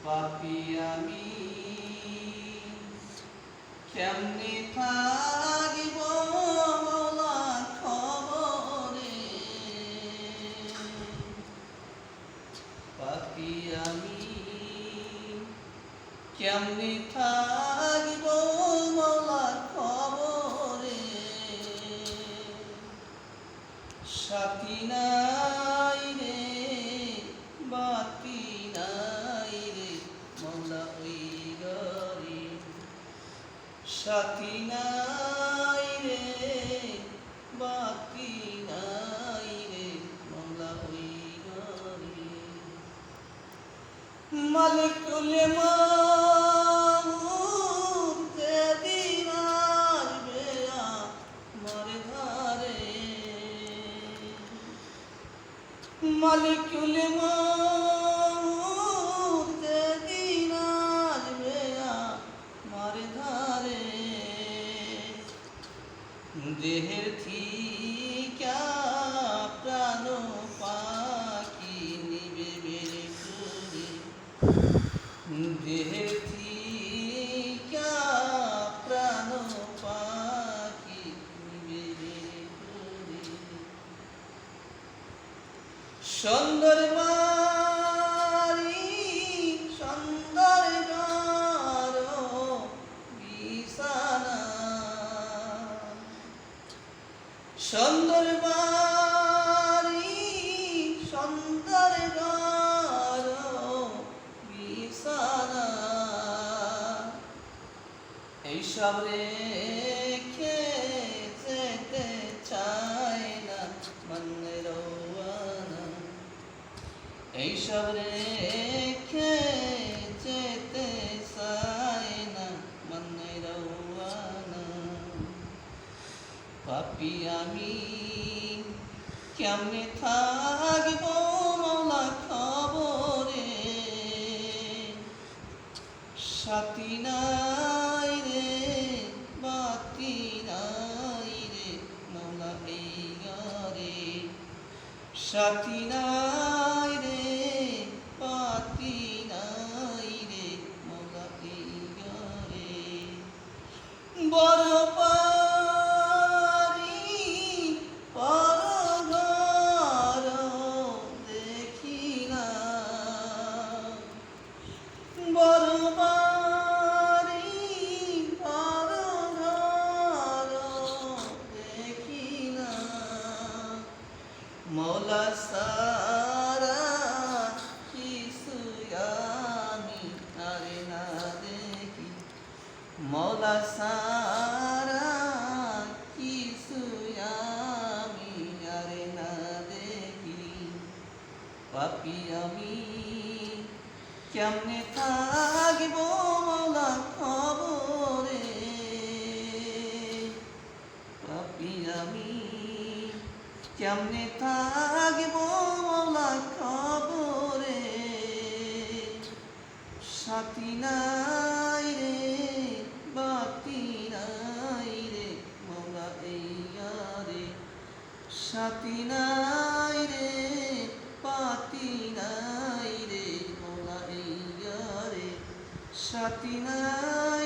পাপী আমি কেমনে থাকিব মওলা খবরে, পাপী আমি কেমনে থাকিব মওলা খবরে, সাথী নাই রে বাতি নাই রে মওলা ওই ঘরে, সাথী নাই রে বাতি নাই রে মওলা ওই ঘরে। মালিকুল মাউত যেদিন আসবে আমার ধারে, মালিকুল মাউত যেদিন আসবে আমার ধারে, দেহের থিকা প্রাণ পাখি নিবে বের করে, দেহের থিকা প্রাণ পাখি নিবে বের করে। সুন্দর বাড়ি সুন্দর ঘর বিছানা, সুন্দর বাড়ি সুন্দর ঘর বিছানা, এইসব রেখে যেতে চায় না মনে রওয়ানা, এইসব রেখে যেতে চায় না মনে রওয়ানা। পাপী আমি কেমনে থাকিব মওলা খবরে, সাথী নাই রে বাতি নাই রে মওলা এই ঘরে, সাথী নাই রে বাতি নাই রে মওলা এই ঘরে। বড় পারি পর ঘর দেখি না, বড় পারি পর ঘর দেখি না, মওলা সারা কিছু আমি আরে না দেখি, মওলা সারা কিছু আমি আরে না দেখি। পাপী আমি কেমনে থাকিব মওলা খবরে, পাপী আমি কেমনে থাকিব মওলা খবরে, সাথী নাই রে বাতি নাই রে মওলা এই ঘরে, সাথী নাই রে বাতি নাই রে মওলা এই ঘরে, সাথী নাই।